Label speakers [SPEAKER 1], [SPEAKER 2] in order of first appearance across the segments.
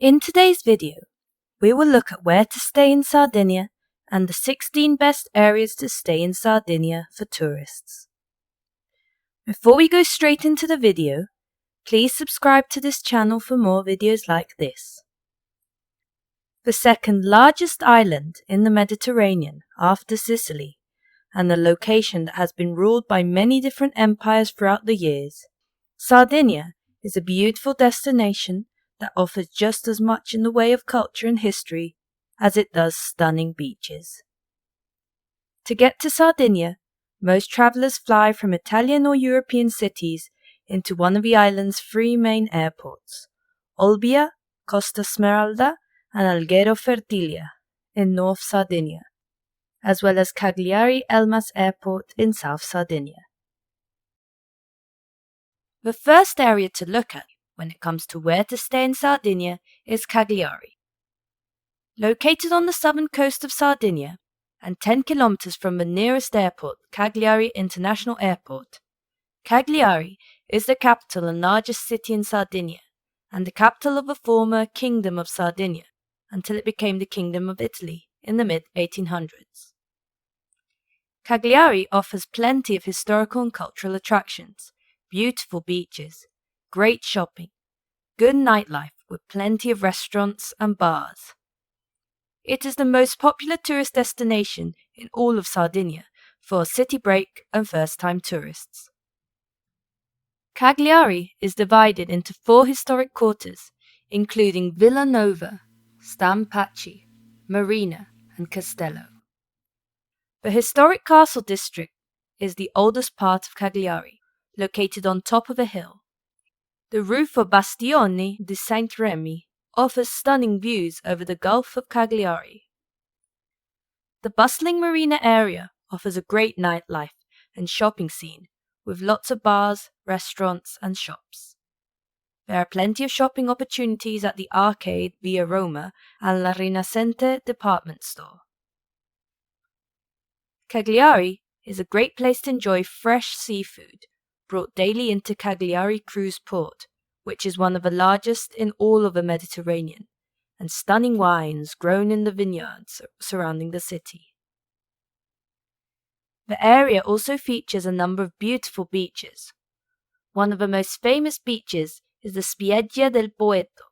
[SPEAKER 1] In today's video, we will look at where to stay in Sardinia and the 16 best areas to stay in Sardinia for tourists. Before we go straight into the video, please subscribe to this channel for more videos like this. The second largest island in the Mediterranean after Sicily, and the location that has been ruled by many different empires throughout the years, Sardinia is a beautiful destination that offers just as much in the way of culture and history as it does stunning beaches. To get to Sardinia, most travellers fly from Italian or European cities into one of the island's three main airports, Olbia, Costa Smeralda and Alghero Fertilia in North Sardinia, as well as Cagliari Elmas Airport in South Sardinia. The first area to look at when it comes to where to stay in Sardinia is Cagliari. Located on the southern coast of Sardinia and 10 kilometers from the nearest airport, Cagliari International Airport, Cagliari is the capital and largest city in Sardinia and the capital of the former Kingdom of Sardinia until it became the Kingdom of Italy in the mid-1800s. Cagliari offers plenty of historical and cultural attractions, beautiful beaches, great shopping, good nightlife with plenty of restaurants and bars. It is the most popular tourist destination in all of Sardinia for a city break and first-time tourists. Cagliari is divided into 4 historic quarters, including Villa Nova, Stampacci, Marina, and Castello. The historic castle district is the oldest part of Cagliari, located on top of a hill. The roof of Bastione di Saint Remi offers stunning views over the Gulf of Cagliari. The bustling marina area offers a great nightlife and shopping scene with lots of bars, restaurants and shops. There are plenty of shopping opportunities at the Arcade Via Roma and La Rinascente department store. Cagliari is a great place to enjoy fresh seafood brought daily into Cagliari Cruise Port, which is one of the largest in all of the Mediterranean, and stunning wines grown in the vineyards surrounding the city. The area also features a number of beautiful beaches. One of the most famous beaches is the Spiaggia del Poeto,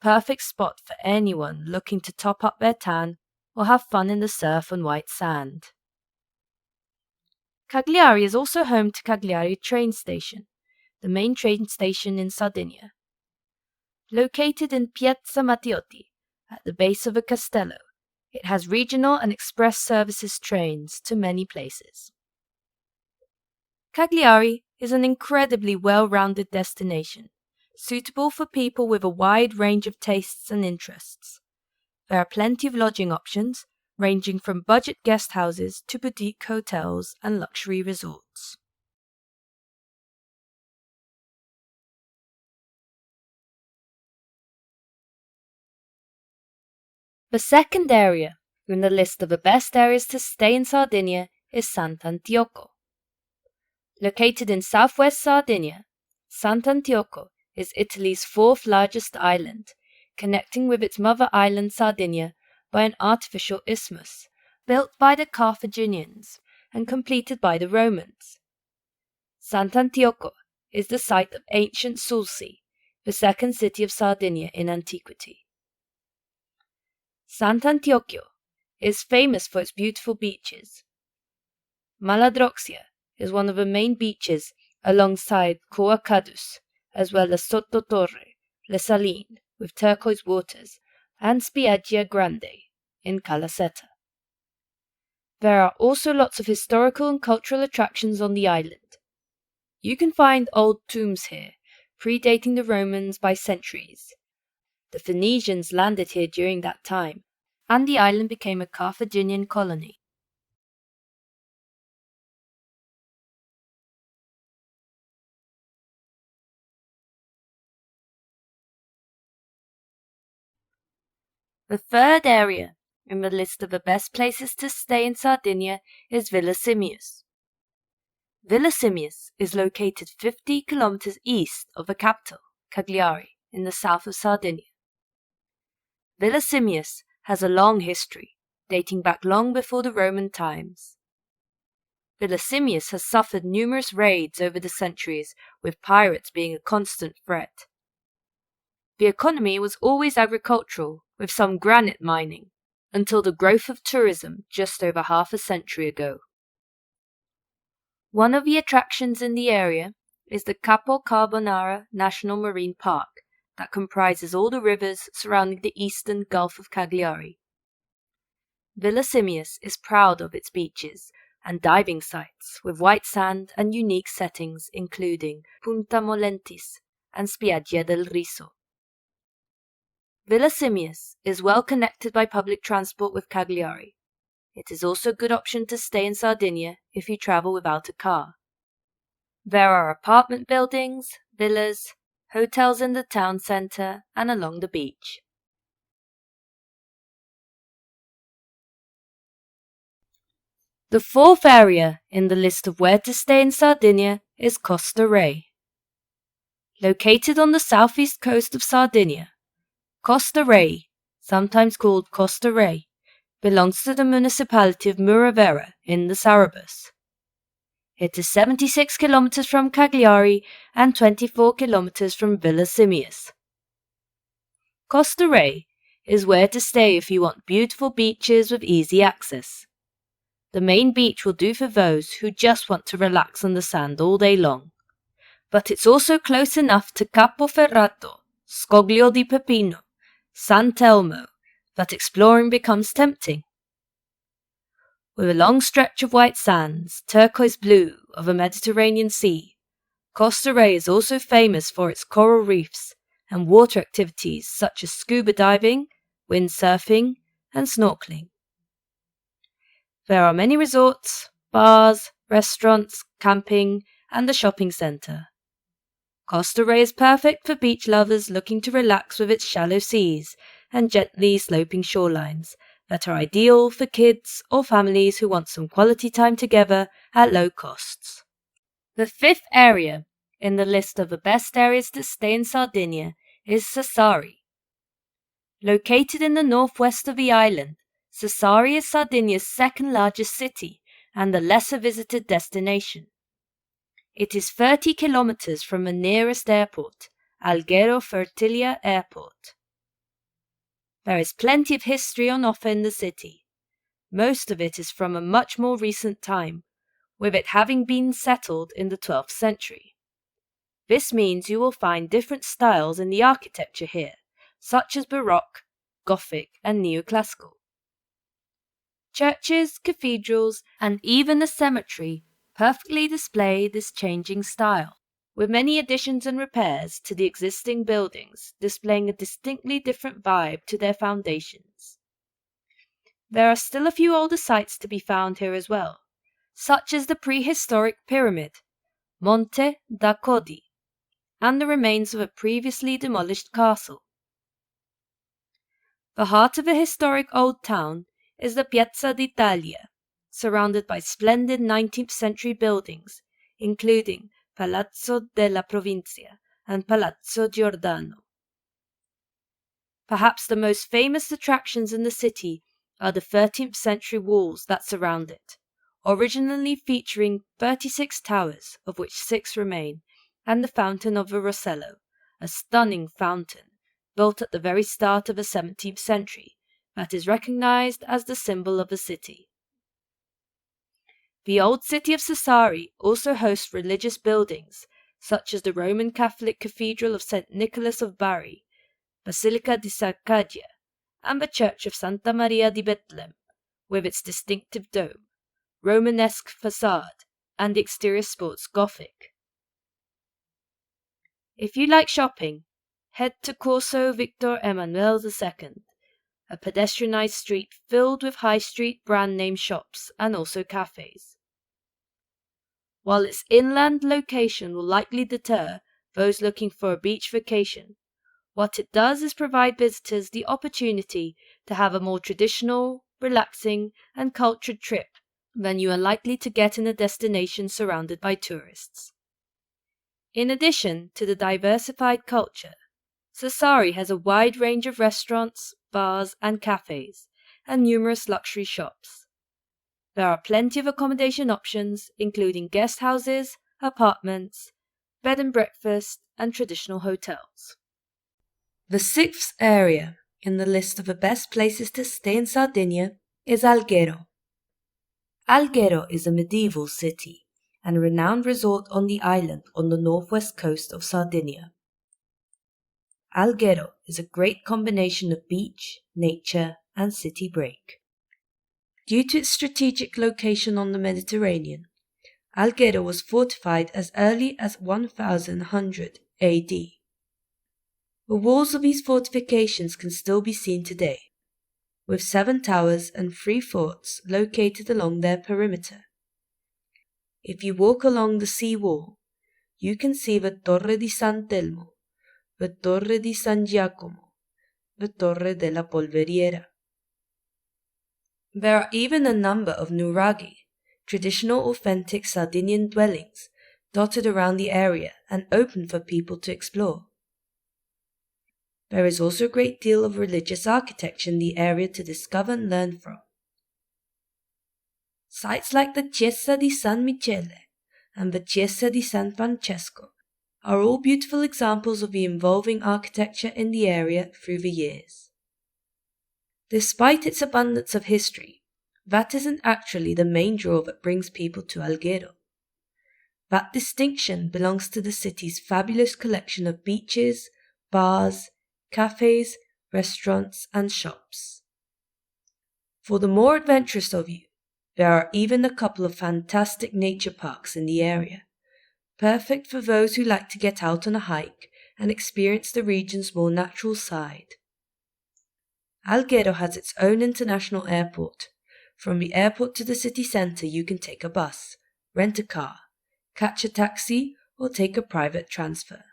[SPEAKER 1] perfect spot for anyone looking to top up their tan or have fun in the surf and white sand. Cagliari is also home to Cagliari train station, the main train station in Sardinia. Located in Piazza Matteotti, at the base of a castello, it has regional and express services trains to many places. Cagliari is an incredibly well-rounded destination, suitable for people with a wide range of tastes and interests. There are plenty of lodging options, ranging from budget guest houses to boutique hotels and luxury resorts. The second area in the list of the best areas to stay in Sardinia is Sant'Antioco. Located in southwest Sardinia, Sant'Antioco is Italy's 4th largest island, connecting with its mother island Sardinia by an artificial isthmus, built by the Carthaginians and completed by the Romans. Sant'Antioco is the site of ancient Sulci, the second city of Sardinia in antiquity. Sant'Antioco is famous for its beautiful beaches. Maladroxia is one of the main beaches alongside Coa Cadus, as well as Sottotorre, Le Saline, with turquoise waters, and Spiaggia Grande in Calasetta. There are also lots of historical and cultural attractions on the island. You can find old tombs here, predating the Romans by centuries. The Phoenicians landed here during that time, and the island became a Carthaginian colony. The third area in the list of the best places to stay in Sardinia is Villa Simius. Villa Simius is located 50 kilometers east of the capital, Cagliari, in the south of Sardinia. Villa Simius has a long history, dating back long before the Roman times. Villa Simius has suffered numerous raids over the centuries, with pirates being a constant threat. The economy was always agricultural, with some granite mining, until the growth of tourism just over half a century ago. One of the attractions in the area is the Capo Carbonara National Marine Park, that comprises all the rivers surrounding the eastern Gulf of Cagliari. Villa Simius is proud of its beaches and diving sites with white sand and unique settings including Punta Molentis and Spiaggia del Riso. Villa Simius is well connected by public transport with Cagliari. It is also a good option to stay in Sardinia if you travel without a car. There are apartment buildings, villas, hotels in the town centre and along the beach. The fourth area in the list of where to stay in Sardinia is Costa Rey. Located on the southeast coast of Sardinia, Costa Rey, sometimes called Costa Rey, belongs to the municipality of Muravera in the Sarabus. It is 76 kilometers from Cagliari and 24 kilometers from Villa Simius. Costa Rey is where to stay if you want beautiful beaches with easy access. The main beach will do for those who just want to relax on the sand all day long, but it's also close enough to Capoferrato, Scoglio di Pepino, San Telmo, that exploring becomes tempting. With a long stretch of white sands, turquoise blue of the Mediterranean Sea, Costa Rey is also famous for its coral reefs and water activities such as scuba diving, windsurfing, and snorkeling. There are many resorts, bars, restaurants, camping, and a shopping centre. Costa Rey is perfect for beach lovers looking to relax with its shallow seas and gently sloping shorelines that are ideal for kids or families who want some quality time together at low costs. The fifth area in the list of the best areas to stay in Sardinia is Sassari. Located in the northwest of the island, Sassari is Sardinia's second largest city and the lesser visited destination. It is 30 kilometers from the nearest airport, Alghero Fertilia Airport. There is plenty of history on offer in the city. Most of it is from a much more recent time, with it having been settled in the 12th century. This means you will find different styles in the architecture here, such as Baroque, Gothic, and Neoclassical. Churches, cathedrals, and even a cemetery perfectly display this changing style, with many additions and repairs to the existing buildings displaying a distinctly different vibe to their foundations. There are still a few older sites to be found here as well, such as the prehistoric pyramid, Monte da Codi, and the remains of a previously demolished castle. The heart of a historic old town is the Piazza d'Italia, surrounded by splendid 19th century buildings, including Palazzo della Provincia and Palazzo Giordano. Perhaps the most famous attractions in the city are the 13th century walls that surround it, originally featuring 36 towers, of which 6 remain, and the Fountain of the Rossello, a stunning fountain built at the very start of the 17th century, that is recognized as the symbol of the city. The old city of Sassari also hosts religious buildings, such as the Roman Catholic Cathedral of St. Nicholas of Bari, Basilica di Sarcadia, and the Church of Santa Maria di Bethlehem, with its distinctive dome, Romanesque facade, and the exterior sports Gothic. If you like shopping, head to Corso Victor Emmanuel II, a pedestrianised street filled with high street brand name shops and also cafes. While its inland location will likely deter those looking for a beach vacation, what it does is provide visitors the opportunity to have a more traditional, relaxing, and cultured trip than you are likely to get in a destination surrounded by tourists. In addition to the diversified culture, Sassari has a wide range of restaurants, bars, and cafes, and numerous luxury shops. There are plenty of accommodation options, including guest houses, apartments, bed and breakfast, and traditional hotels. The sixth area in the list of the best places to stay in Sardinia is Alghero. Alghero is a medieval city and a renowned resort on the island on the northwest coast of Sardinia. Alghero is a great combination of beach, nature, and city break. Due to its strategic location on the Mediterranean, Alghero was fortified as early as 1100 AD. The walls of these fortifications can still be seen today, with 7 towers and 3 forts located along their perimeter. If you walk along the sea wall, you can see the Torre di San Telmo, the Torre di San Giacomo, the Torre della Polveriera. There are even a number of nuraghi, traditional authentic Sardinian dwellings, dotted around the area and open for people to explore. There is also a great deal of religious architecture in the area to discover and learn from. Sites like the Chiesa di San Michele and the Chiesa di San Francesco are all beautiful examples of the involving architecture in the area through the years. Despite its abundance of history, that isn't actually the main draw that brings people to Alghero. That distinction belongs to the city's fabulous collection of beaches, bars, cafes, restaurants, and shops. For the more adventurous of you, there are even a couple of fantastic nature parks in the area, perfect for those who like to get out on a hike and experience the region's more natural side. Alghero has its own international airport. From the airport to the city centre you can take a bus, rent a car, catch a taxi, or take a private transfer.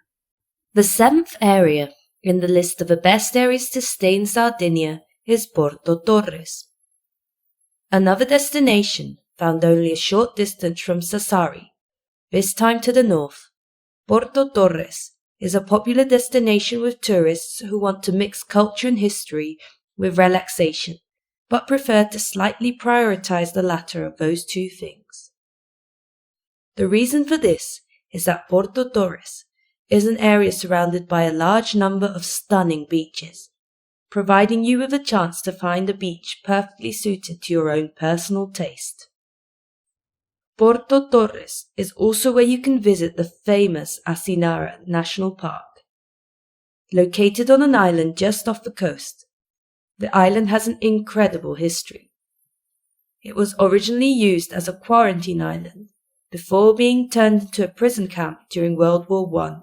[SPEAKER 1] The 7th area in the list of the best areas to stay in Sardinia is Porto Torres. Another destination found only a short distance from Sassari, this time to the north. Porto Torres is a popular destination with tourists who want to mix culture and history with relaxation, but prefer to slightly prioritize the latter of those two things. The reason for this is that Porto Torres is an area surrounded by a large number of stunning beaches, providing you with a chance to find a beach perfectly suited to your own personal taste. Porto Torres is also where you can visit the famous Asinara National Park. Located on an island just off the coast, the island has an incredible history. It was originally used as a quarantine island before being turned into a prison camp during World War I,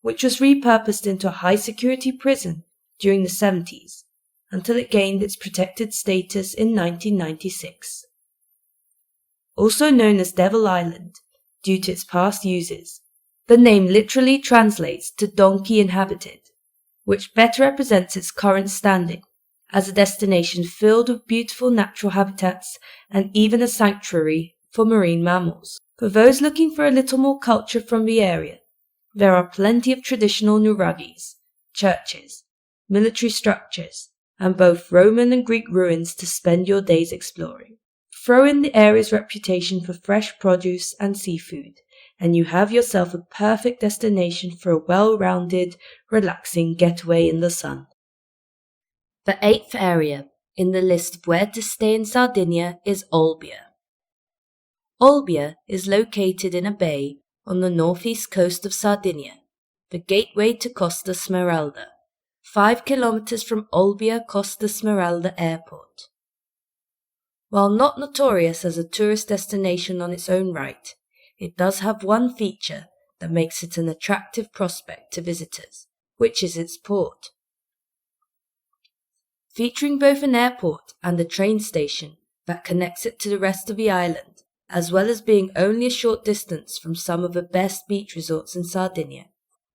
[SPEAKER 1] which was repurposed into a high-security prison during the 70s until it gained its protected status in 1996. Also known as Devil Island due to its past uses, the name literally translates to donkey inhabited, which better represents its current standing as a destination filled with beautiful natural habitats and even a sanctuary for marine mammals. For those looking for a little more culture from the area, there are plenty of traditional nuraghis, churches, military structures, and both Roman and Greek ruins to spend your days exploring. Throw in the area's reputation for fresh produce and seafood, and you have yourself a perfect destination for a well-rounded, relaxing getaway in the sun. The 8th area in the list of where to stay in Sardinia is Olbia. Olbia is located in a bay on the northeast coast of Sardinia, the gateway to Costa Smeralda, 5 kilometers from Olbia Costa Smeralda Airport. While not notorious as a tourist destination on its own right, it does have one feature that makes it an attractive prospect to visitors, which is its port. Featuring both an airport and a train station that connects it to the rest of the island, as well as being only a short distance from some of the best beach resorts in Sardinia,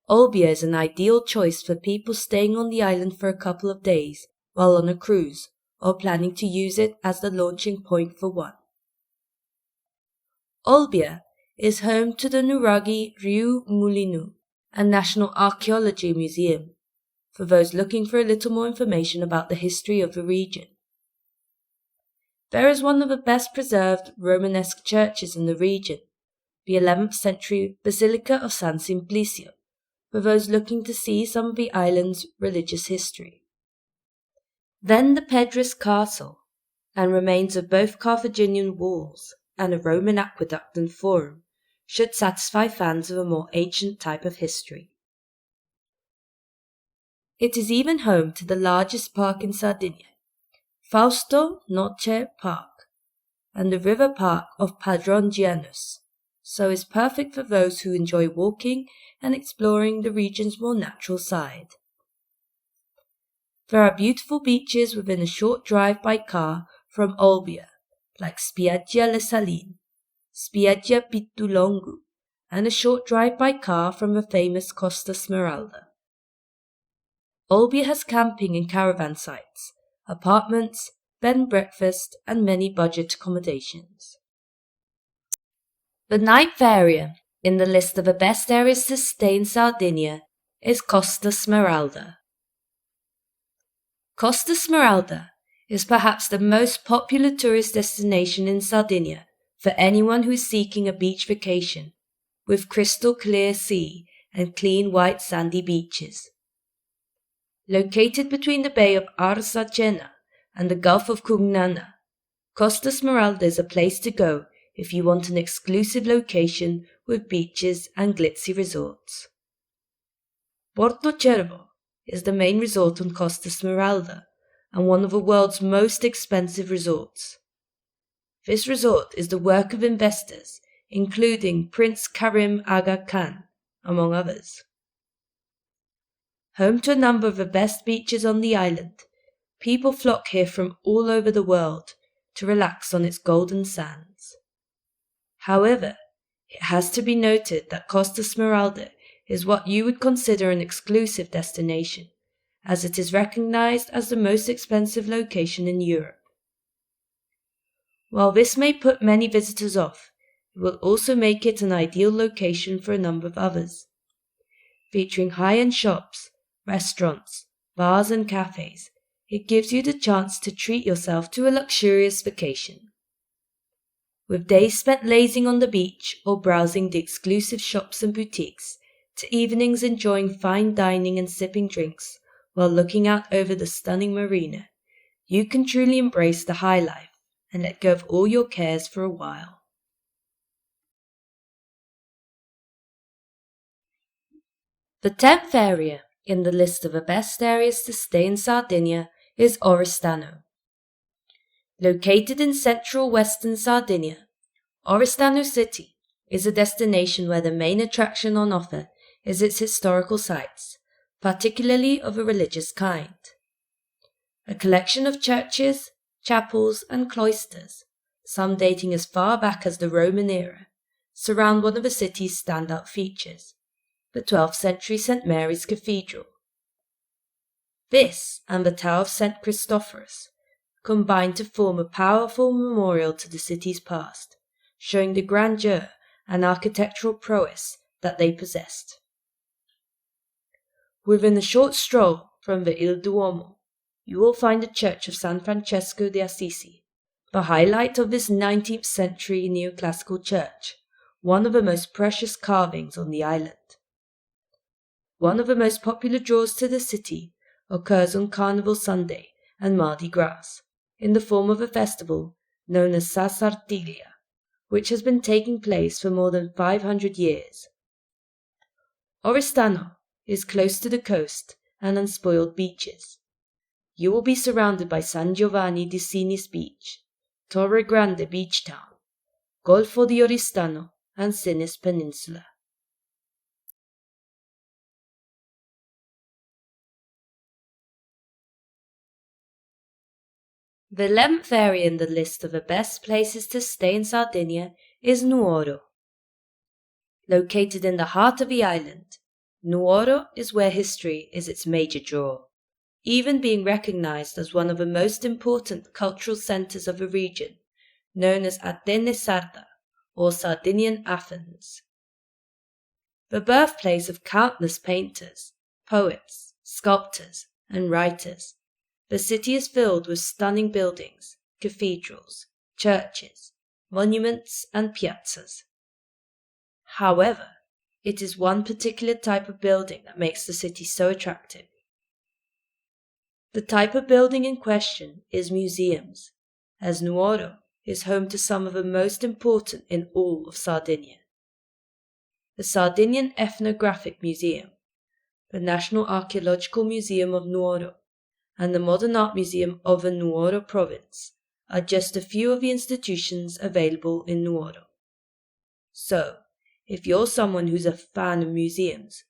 [SPEAKER 1] Olbia is an ideal choice for people staying on the island for a couple of days while on a cruise, or planning to use it as the launching point for one. Olbia is home to the Nuraghi Ryu Mulinu, a National Archaeology Museum. for those looking for a little more information about the history of the region. There is one of the best preserved Romanesque churches in the region, the 11th century Basilica of San Simplicio, for those looking to see some of the island's religious history. Then the Pedras Castle, and remains of both Carthaginian walls and a Roman aqueduct and forum should satisfy fans of a more ancient type of history. It is even home to the largest park in Sardinia, Fausto Noce Park, and the river park of Padron Gianus, so is perfect for those who enjoy walking and exploring the region's more natural side. There are beautiful beaches within a short drive by car from Olbia, like Spiaggia Le Saline, Spiaggia Pittulongu, and a short drive by car from the famous Costa Smeralda. Olbia has camping and caravan sites, apartments, bed and breakfast, and many budget accommodations. The 9th area in the list of the best areas to stay in Sardinia is Costa Smeralda. Costa Smeralda is perhaps the most popular tourist destination in Sardinia for anyone who is seeking a beach vacation, with crystal clear sea and clean white sandy beaches. Located between the Bay of Arsacena and the Gulf of Cugnana, Costa Smeralda is a place to go if you want an exclusive location with beaches and glitzy resorts. Porto Cervo is the main resort on Costa Smeralda and one of the world's most expensive resorts. This resort is the work of investors, including Prince Karim Aga Khan, among others. Home to a number of the best beaches on the island, people flock here from all over the world to relax on its golden sands. However, it has to be noted that Costa Smeralda is what you would consider an exclusive destination, as it is recognized as the most expensive location in Europe. While this may put many visitors off, it will also make it an ideal location for a number of others. Featuring high-end shops, restaurants, bars and cafes, it gives you the chance to treat yourself to a luxurious vacation. With days spent lazing on the beach or browsing the exclusive shops and boutiques, to evenings enjoying fine dining and sipping drinks while looking out over the stunning marina, you can truly embrace the high life and let go of all your cares for a while. The 10th area in the list of the best areas to stay in Sardinia is Oristano. Located in central western Sardinia, Oristano City is a destination where the main attraction on offer is its historical sites, particularly of a religious kind. A collection of churches, chapels, and cloisters, some dating as far back as the Roman era, surround one of the city's standout features, the 12th century St. Mary's Cathedral. This and the Tower of St. Christophorus combine to form a powerful memorial to the city's past, showing the grandeur and architectural prowess that they possessed. Within a short stroll from the Il Duomo, you will find the Church of San Francesco de Assisi, the highlight of this 19th century neoclassical church, one of the most precious carvings on the island. One of the most popular draws to the city occurs on Carnival Sunday and Mardi Gras, in the form of a festival known as Sa Sartiglia, which has been taking place for more than 500 years. Oristano is close to the coast and unspoiled beaches. You will be surrounded by San Giovanni di Sinis Beach, Torre Grande Beach Town, Golfo di Oristano, and Sinis Peninsula. The 11th area in the list of the best places to stay in Sardinia is Nuoro. Located in the heart of the island, Nuoro is where history is its major draw, even being recognized as one of the most important cultural centers of the region, known as Atene Sarda, or Sardinian Athens. The birthplace of countless painters, poets, sculptors, and writers, the city is filled with stunning buildings, cathedrals, churches, monuments, and piazzas. However, it is one particular type of building that makes the city so attractive. The type of building in question is museums, as Nuoro is home to some of the most important in all of Sardinia. The Sardinian Ethnographic Museum, the National Archaeological Museum of Nuoro, and the Modern Art Museum of the Nuoro province are just a few of the institutions available in Nuoro. So, if you're someone who's a fan of museums,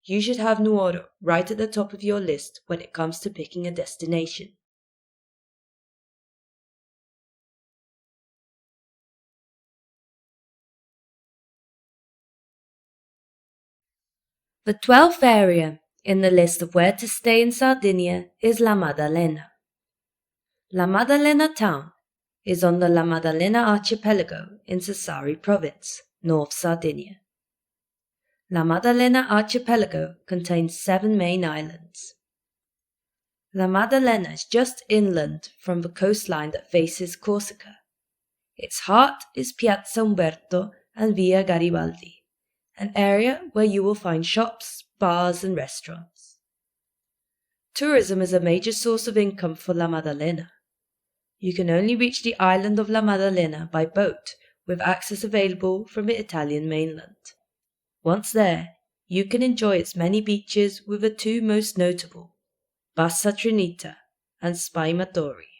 [SPEAKER 1] you should have Nuoro right at the top of your list when it comes to picking a destination. The 12th area in the list of where to stay in Sardinia is La Maddalena. La Maddalena town is on the La Maddalena archipelago in Sassari province, North Sardinia. La Maddalena archipelago contains 7 main islands. La Maddalena is just inland from the coastline that faces Corsica. Its heart is Piazza Umberto and Via Garibaldi, an area where you will find shops, bars, and restaurants. Tourism is a major source of income for La Maddalena. You can only reach the island of La Maddalena by boat, with access available from the Italian mainland. Once there, you can enjoy its many beaches, with the 2 most notable, Bassa Trinita and Spaimatori.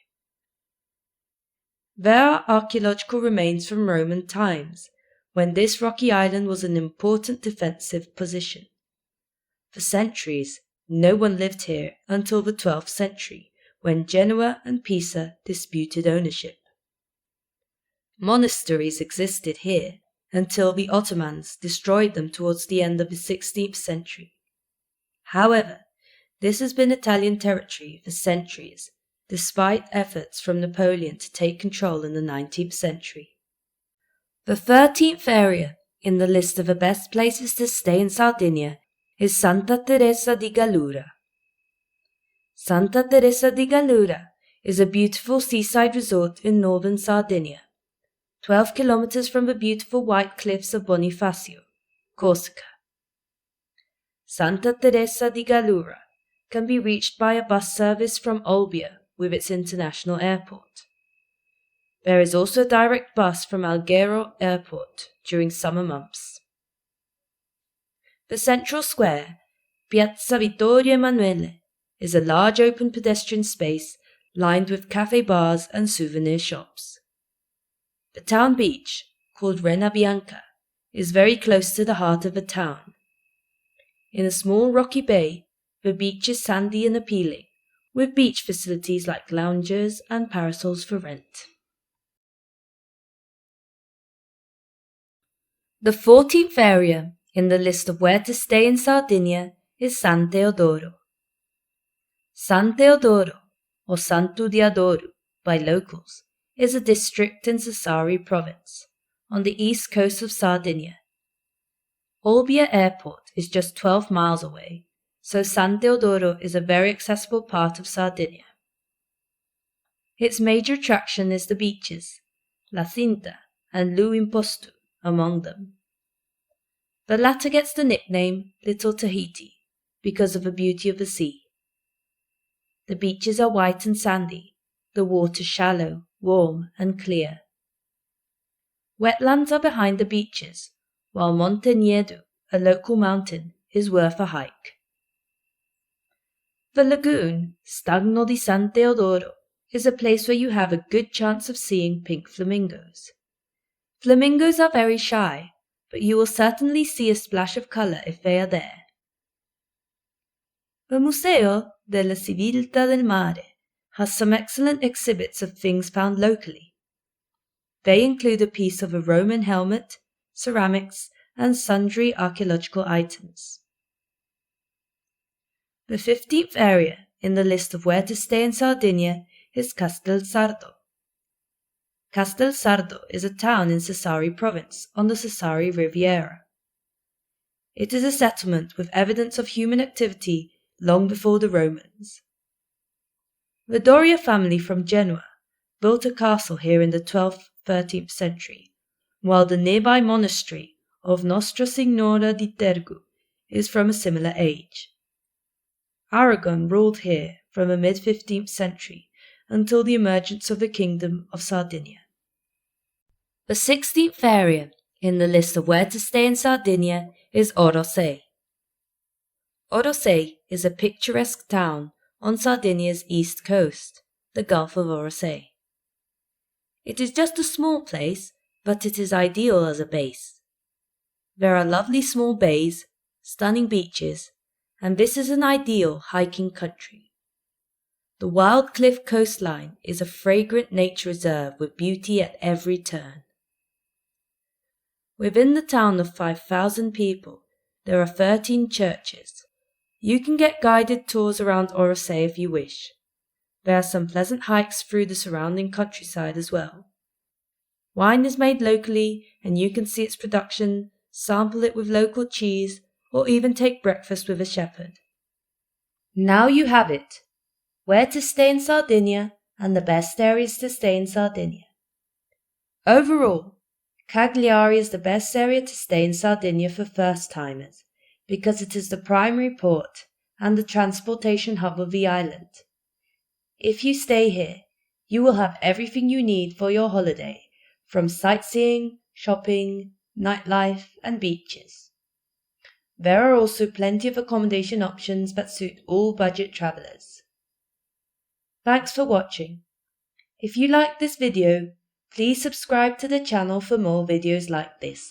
[SPEAKER 1] There are archaeological remains from Roman times, when this rocky island was an important defensive position. For centuries, no one lived here until the 12th century, when Genoa and Pisa disputed ownership. Monasteries existed here until the Ottomans destroyed them towards the end of the 16th century. However, this has been Italian territory for centuries, despite efforts from Napoleon to take control in the 19th century. The 13th area in the list of the best places to stay in Sardinia is Santa Teresa di Gallura. Santa Teresa di Gallura is a beautiful seaside resort in northern Sardinia, 12 kilometers from the beautiful white cliffs of Bonifacio, Corsica. Santa Teresa di Gallura can be reached by a bus service from Olbia with its international airport. There is also a direct bus from Alghero Airport during summer months. The central square, Piazza Vittorio Emanuele, is a large open pedestrian space lined with cafe bars and souvenir shops. The town beach, called Rena Bianca, is very close to the heart of the town. In a small rocky bay, the beach is sandy and appealing, with beach facilities like loungers and parasols for rent. The 14th area in the list of where to stay in Sardinia is San Teodoro. San Teodoro, or Santo di Adoro by locals, is a district in Sassari province, on the east coast of Sardinia. Olbia Airport is just 12 miles away, so San Teodoro is a very accessible part of Sardinia. Its major attraction is the beaches, La Cinta and Lu Imposto among them. The latter gets the nickname Little Tahiti because of the beauty of the sea. The beaches are white and sandy, the water shallow, warm and clear. Wetlands are behind the beaches, while Monte Niedo, a local mountain, is worth a hike. The lagoon, Stagno di San Teodoro, is a place where you have a good chance of seeing pink flamingos. Flamingos are very shy, but you will certainly see a splash of colour if they are there. The Museo della Civiltà del Mare has some excellent exhibits of things found locally. They include a piece of a Roman helmet, ceramics, and sundry archaeological items. The 15th area in the list of where to stay in Sardinia is Castelsardo. Castelsardo is a town in Sassari province on the Sassari Riviera. It is a settlement with evidence of human activity long before the Romans. The Doria family from Genoa built a castle here in the 12th-13th century, while the nearby monastery of Nostra Signora di Tergu is from a similar age. Aragon ruled here from the mid-15th century until the emergence of the Kingdom of Sardinia. The 16th area in the list of where to stay in Sardinia is Orosei. Orosei is a picturesque town on Sardinia's east coast, the Gulf of Orosei. It is just a small place, but it is ideal as a base. There are lovely small bays, stunning beaches, and this is an ideal hiking country. The Wild Cliff coastline is a fragrant nature reserve with beauty at every turn. Within the town of 5,000 people, there are 13 churches. You can get guided tours around Orosei if you wish. There are some pleasant hikes through the surrounding countryside as well. Wine is made locally and you can see its production, sample it with local cheese, or even take breakfast with a shepherd. Now you have it. Where to stay in Sardinia and the best areas to stay in Sardinia. Overall, Cagliari is the best area to stay in Sardinia for first-timers because it is the primary port and the transportation hub of the island. If you stay here, you will have everything you need for your holiday, from sightseeing, shopping, nightlife, and beaches. There are also plenty of accommodation options that suit all budget travelers. Thanks for watching. If you liked this video, please subscribe to the channel for more videos like this.